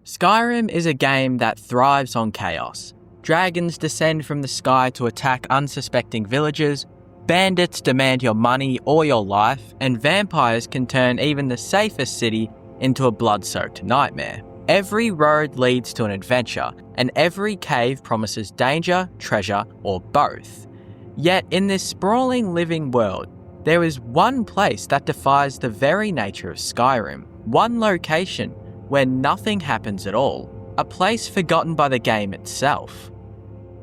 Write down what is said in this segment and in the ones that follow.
Skyrim is a game that thrives on chaos. Dragons descend from the sky to attack unsuspecting villagers, bandits demand your money or your life, and vampires can turn even the safest city into a blood-soaked nightmare. Every road leads to an adventure, and every cave promises danger, treasure, or both. Yet in this sprawling living world, there is one place that defies the very nature of Skyrim. One location where nothing happens at all. A place forgotten by the game itself.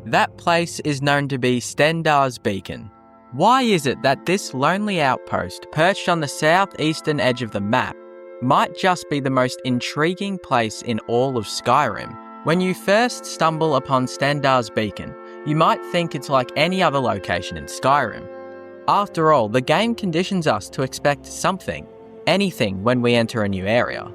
That place is known to be Stendarr's Beacon. Why is it that this lonely outpost, perched on the southeastern edge of the map, might just be the most intriguing place in all of Skyrim? When you first stumble upon Stendarr's Beacon, you might think it's like any other location in Skyrim. After all, the game conditions us to expect something, anything when we enter a new area.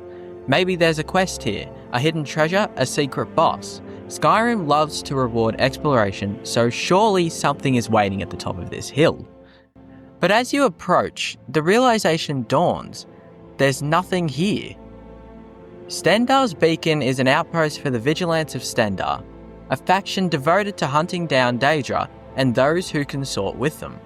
Maybe there's a quest here, a hidden treasure, a secret boss. Skyrim loves to reward exploration, so surely something is waiting at the top of this hill. But as you approach, the realization dawns, there's nothing here. Stendarr's Beacon is an outpost for the Vigilants of Stendarr, a faction devoted to hunting down Daedra and those who consort with them.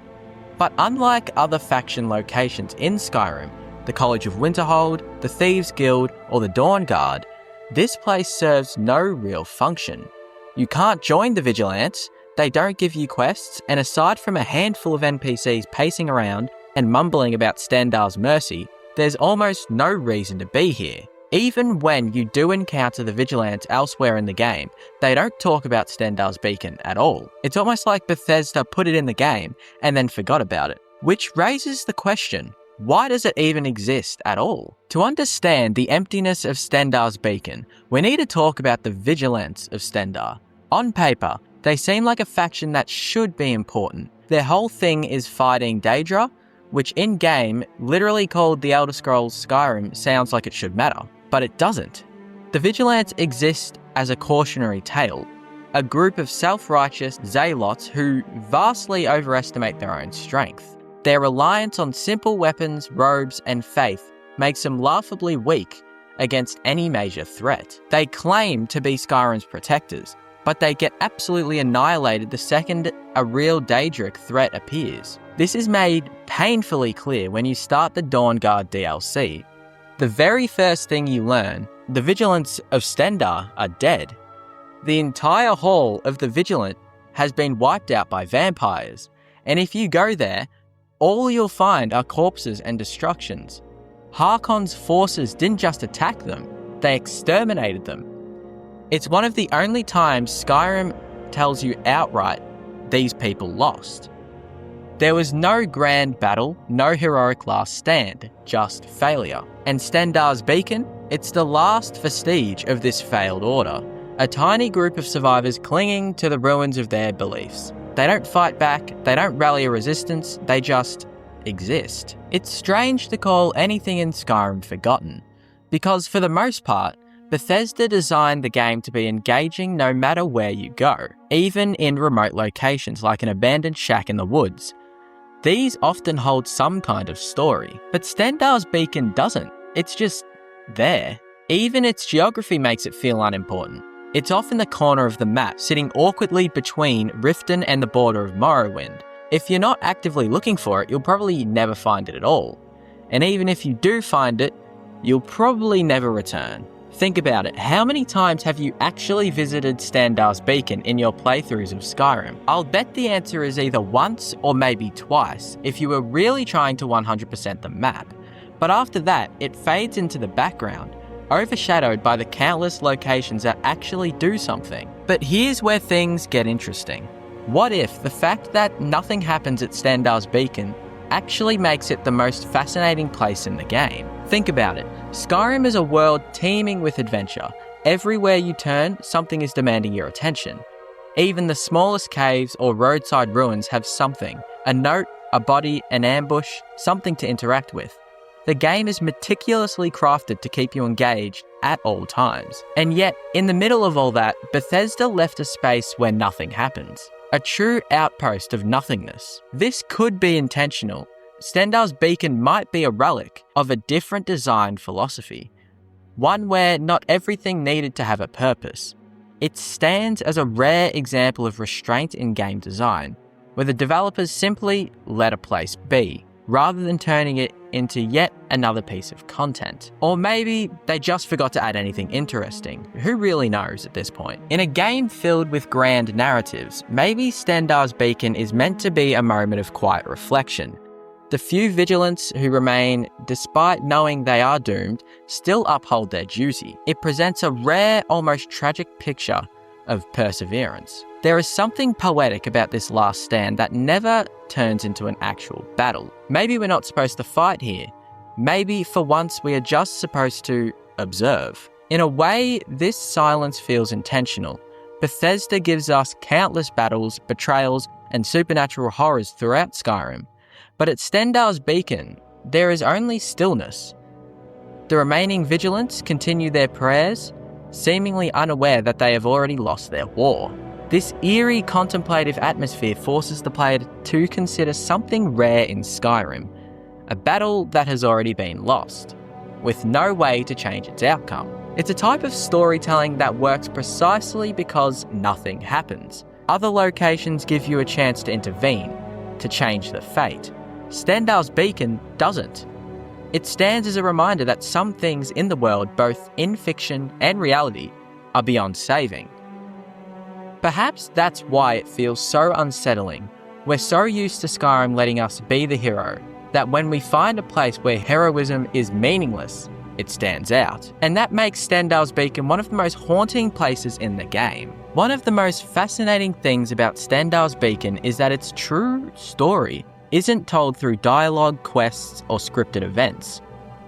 But unlike other faction locations in Skyrim, the College of Winterhold, the Thieves Guild, or the Dawn Guard, this place serves no real function. You can't join the Vigilants, they don't give you quests, and aside from a handful of NPCs pacing around and mumbling about Stendarr's mercy, there's almost no reason to be here. Even when you do encounter the Vigilants elsewhere in the game, they don't talk about Stendarr's Beacon at all. It's almost like Bethesda put it in the game and then forgot about it. Which raises the question, why does it even exist at all? To understand the emptiness of Stendarr's Beacon, we need to talk about the Vigilants of Stendarr. On paper, they seem like a faction that should be important. Their whole thing is fighting Daedra, which in-game, literally called the Elder Scrolls Skyrim, sounds like it should matter. But it doesn't. The Vigilants exist as a cautionary tale, a group of self-righteous zealots who vastly overestimate their own strength. Their reliance on simple weapons, robes, and faith makes them laughably weak against any major threat. They claim to be Skyrim's protectors, but they get absolutely annihilated the second a real Daedric threat appears. This is made painfully clear when you start the Dawn Guard DLC. The very first thing you learn, the Vigilants of Stendarr are dead. The entire hall of the Vigilant has been wiped out by vampires, and if you go there, all you'll find are corpses and destructions. Harkon's forces didn't just attack them, they exterminated them. It's one of the only times Skyrim tells you outright, these people lost. There was no grand battle, no heroic last stand, just failure. And Stendarr's Beacon? It's the last vestige of this failed order. A tiny group of survivors clinging to the ruins of their beliefs. They don't fight back, they don't rally a resistance, they just exist. It's strange to call anything in Skyrim forgotten, because for the most part, Bethesda designed the game to be engaging no matter where you go, even in remote locations like an abandoned shack in the woods. These often hold some kind of story, but Stendarr's Beacon doesn't. It's just there. Even its geography makes it feel unimportant. It's off in the corner of the map, sitting awkwardly between Riften and the border of Morrowind. If you're not actively looking for it, you'll probably never find it at all. And even if you do find it, you'll probably never return. Think about it, how many times have you actually visited Stendarr's Beacon in your playthroughs of Skyrim? I'll bet the answer is either once or maybe twice, if you were really trying to 100% the map. But after that, it fades into the background, overshadowed by the countless locations that actually do something. But here's where things get interesting. What if the fact that nothing happens at Stendarr's Beacon actually makes it the most fascinating place in the game? Think about it. Skyrim is a world teeming with adventure. Everywhere you turn, something is demanding your attention. Even the smallest caves or roadside ruins have something. A note, a body, an ambush, something to interact with. The game is meticulously crafted to keep you engaged at all times. And yet, in the middle of all that, Bethesda left a space where nothing happens. A true outpost of nothingness. This could be intentional. Stendarr's Beacon might be a relic of a different design philosophy. one where not everything needed to have a purpose. It stands as a rare example of restraint in game design, where the developers simply let a place be, rather than turning it into yet another piece of content. Or maybe they just forgot to add anything interesting. Who really knows at this point? In a game filled with grand narratives, maybe Stendarr's Beacon is meant to be a moment of quiet reflection. The few vigilants who remain, despite knowing they are doomed, still uphold their duty. It presents a rare, almost tragic picture of perseverance. There is something poetic about this last stand that never turns into an actual battle. Maybe we're not supposed to fight here. Maybe for once we are just supposed to observe. In a way, this silence feels intentional. Bethesda gives us countless battles, betrayals, and supernatural horrors throughout Skyrim. But at Stendarr's Beacon, there is only stillness. The remaining vigilants continue their prayers, seemingly unaware that they have already lost their war. This eerie, contemplative atmosphere forces the player to consider something rare in Skyrim, a battle that has already been lost, with no way to change its outcome. It's a type of storytelling that works precisely because nothing happens. Other locations give you a chance to intervene, to change the fate. Stendarr's Beacon doesn't. It stands as a reminder that some things in the world, both in fiction and reality, are beyond saving. Perhaps that's why it feels so unsettling. We're so used to Skyrim letting us be the hero, that when we find a place where heroism is meaningless, it stands out. And that makes Stendarr's Beacon one of the most haunting places in the game. One of the most fascinating things about Stendarr's Beacon is that its true story isn't told through dialogue, quests, or scripted events.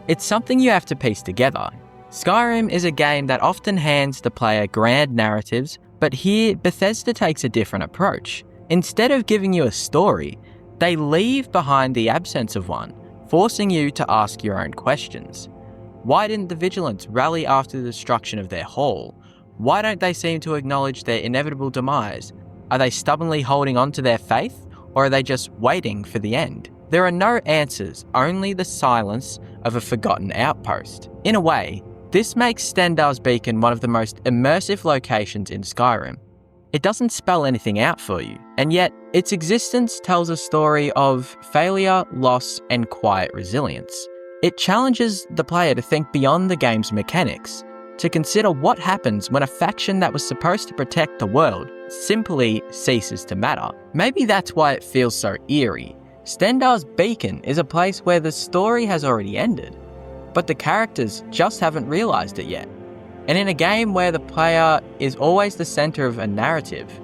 It's something you have to piece together. Skyrim is a game that often hands the player grand narratives, but here Bethesda takes a different approach. Instead of giving you a story, they leave behind the absence of one, forcing you to ask your own questions. Why didn't the vigilants rally after the destruction of their hall? Why don't they seem to acknowledge their inevitable demise? Are they stubbornly holding on to their faith? Or are they just waiting for the end? There are no answers, only the silence of a forgotten outpost. In a way, this makes Stendarr's Beacon one of the most immersive locations in Skyrim. It doesn't spell anything out for you, and yet its existence tells a story of failure, loss, and quiet resilience. It challenges the player to think beyond the game's mechanics, to consider what happens when a faction that was supposed to protect the world simply ceases to matter. Maybe that's why it feels so eerie. Stendarr's Beacon is a place where the story has already ended, but the characters just haven't realised it yet. And in a game where the player is always the centre of a narrative,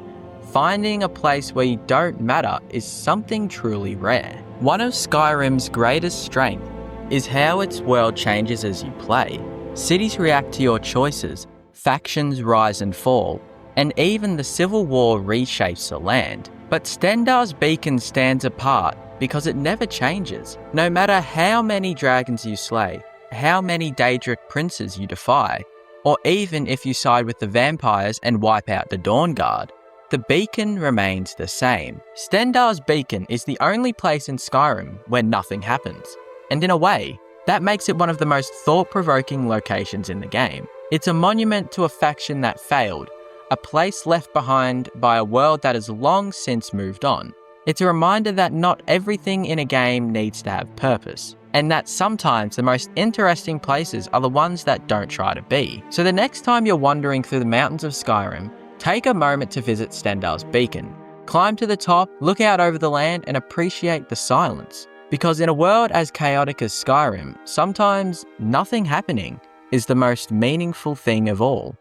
finding a place where you don't matter is something truly rare. One of Skyrim's greatest strengths is how its world changes as you play. Cities react to your choices, factions rise and fall, and even the Civil War reshapes the land. But Stendarr's Beacon stands apart because it never changes. No matter how many dragons you slay, how many Daedric princes you defy, or even if you side with the vampires and wipe out the Dawn Guard, the beacon remains the same. Stendarr's Beacon is the only place in Skyrim where nothing happens. And in a way, that makes it one of the most thought-provoking locations in the game. It's a monument to a faction that failed, a place left behind by a world that has long since moved on. It's a reminder that not everything in a game needs to have purpose, and that sometimes the most interesting places are the ones that don't try to be. So the next time you're wandering through the mountains of Skyrim, take a moment to visit Stendarr's Beacon. Climb to the top, look out over the land, and appreciate the silence. Because in a world as chaotic as Skyrim, sometimes nothing happening is the most meaningful thing of all.